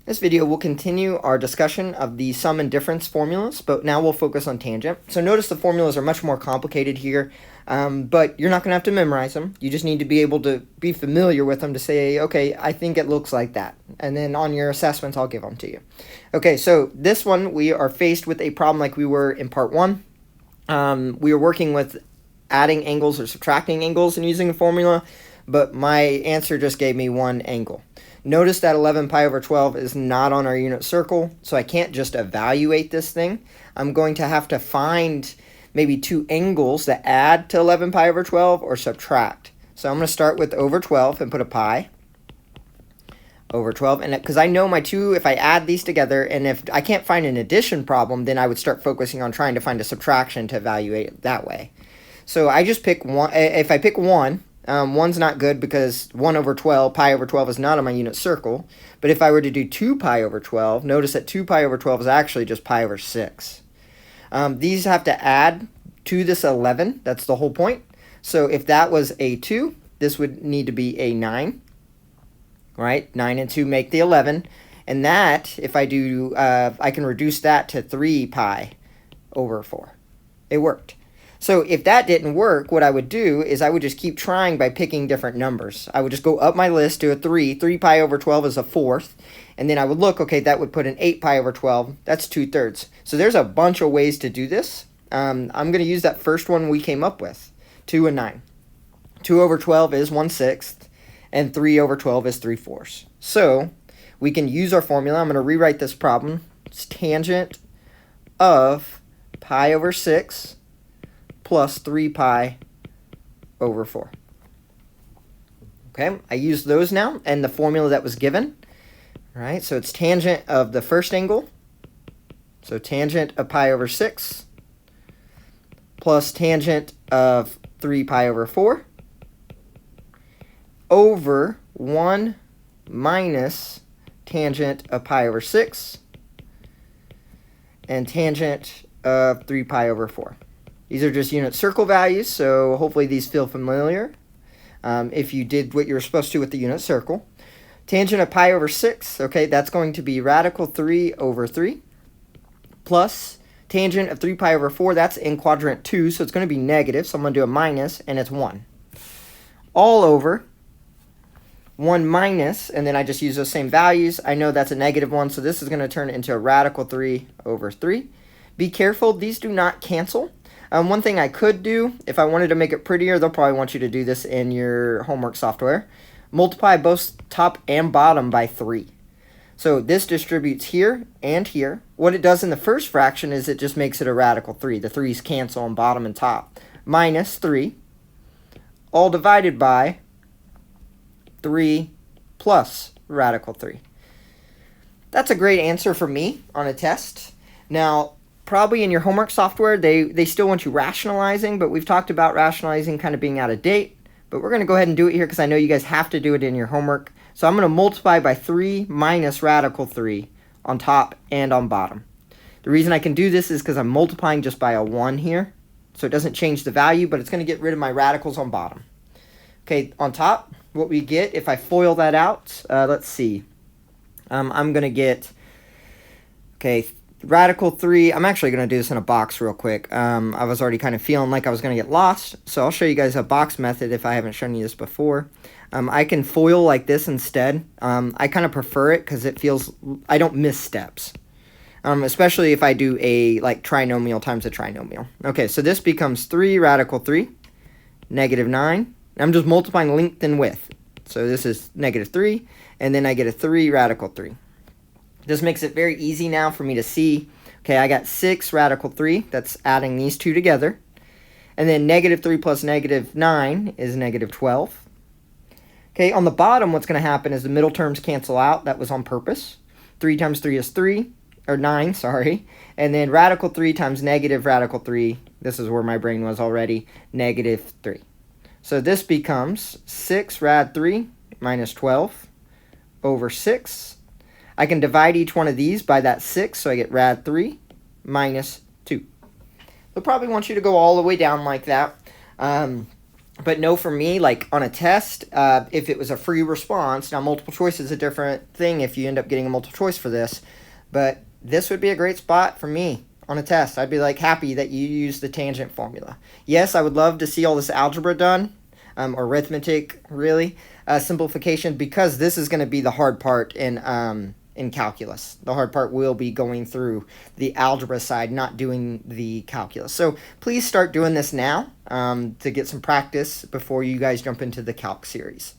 This video will continue our discussion of the sum and difference formulas, but now we'll focus on tangent. So notice the formulas are much more complicated here, but you're not going to have to memorize them. You just need to be able to be familiar with them to say, okay, I think it looks like that. And then on your assessments, I'll give them to you. Okay, so this one, we are faced with a problem like we were in part 1. We are working with adding angles or subtracting angles and using a formula, but my answer just gave me one angle. Notice that 11 pi over 12 is not on our unit circle, so I can't just evaluate this thing. I'm going to have to find maybe two angles that add to 11 pi over 12 or subtract. So I'm going to start with over 12 and put a pi over 12, and because I know my two, if I add these together, and if I can't find an addition problem, then I would start focusing on trying to find a subtraction to evaluate it that way. So I just pick one. If I pick one, one's not good because 1 over 12, pi over 12 is not on my unit circle. But if I were to do 2 pi over 12, notice that 2 pi over 12 is actually just pi over 6. These have to add to this 11. That's the whole point. So if that was a 2, this would need to be a 9. Right? 9 and 2 make the 11. And that, if I do, I can reduce that to 3 pi over 4. It worked. So if that didn't work, what I would do is I would just keep trying by picking different numbers. I would just go up my list to a 3. 3 pi over 12 is a fourth. And then I would look, okay, that would put an 8 pi over 12. That's 2/3. So there's a bunch of ways to do this. I'm going to use that first one we came up with, 2 and 9. 2 over 12 is 1/6, and 3 over 12 is 3/4. So we can use our formula. I'm going to rewrite this problem. It's tangent of pi over 6 plus 3 pi over 4. Okay, I use those now and the formula that was given. All right, so it's tangent of the first angle. So tangent of pi over 6 plus tangent of 3 pi over 4 over 1 minus tangent of pi over 6 and tangent of 3 pi over 4. These are just unit circle values, so hopefully these feel familiar if you did what you were supposed to with the unit circle. Tangent of pi over 6, okay, that's going to be radical 3 over 3 plus tangent of 3 pi over 4, that's in quadrant 2, so it's going to be negative, so I'm going to do a minus, and it's 1. All over 1 minus, and then I just use those same values. I know that's a negative 1, so this is going to turn into a radical 3 over 3. Be careful, these do not cancel. One thing I could do, if I wanted to make it prettier, they'll probably want you to do this in your homework software. Multiply both top and bottom by 3. So this distributes here and here. What it does in the first fraction is it just makes it a radical 3. The 3's cancel on bottom and top. Minus 3, all divided by 3 plus radical 3. That's a great answer for me on a test. Now, probably in your homework software, they still want you rationalizing, but we've talked about rationalizing kind of being out of date. But we're going to go ahead and do it here because I know you guys have to do it in your homework. So I'm going to multiply by 3 minus radical 3 on top and on bottom. The reason I can do this is because I'm multiplying just by a 1 here. So it doesn't change the value, but it's going to get rid of my radicals on bottom. Okay, on top, what we get, if I FOIL that out, let's see. I'm going to get, okay, radical 3, I'm actually going to do this in a box real quick. I was already kind of feeling like I was going to get lost, so I'll show you guys a box method if I haven't shown you this before. I can FOIL like this instead. I kind of prefer it because it feels, I don't miss steps. Especially if I do a like trinomial times a trinomial. Okay, so this becomes 3 radical 3, negative 9. I'm just multiplying length and width. So this is negative 3, and then I get a 3 radical 3. This makes it very easy now for me to see. Okay, I got 6 radical 3. That's adding these two together. And then negative 3 plus negative 9 is negative 12. Okay, on the bottom, what's going to happen is the middle terms cancel out. That was on purpose. 3 times 3 is 3, or 9, sorry. And then radical 3 times negative radical 3, this is where my brain was already, negative 3. So this becomes 6 rad 3 minus 12 over 6. I can divide each one of these by that 6, so I get rad 3 minus 2. They'll probably want you to go all the way down like that. But no, for me, like on a test, if it was a free response, now multiple choice is a different thing if you end up getting a multiple choice for this, but this would be a great spot for me on a test. I'd be like happy that you use the tangent formula. Yes, I would love to see all this algebra done, or arithmetic, really, simplification, because this is going to be the hard part in calculus. The hard part will be going through the algebra side, not doing the calculus. So please start doing this now to get some practice before you guys jump into the calc series.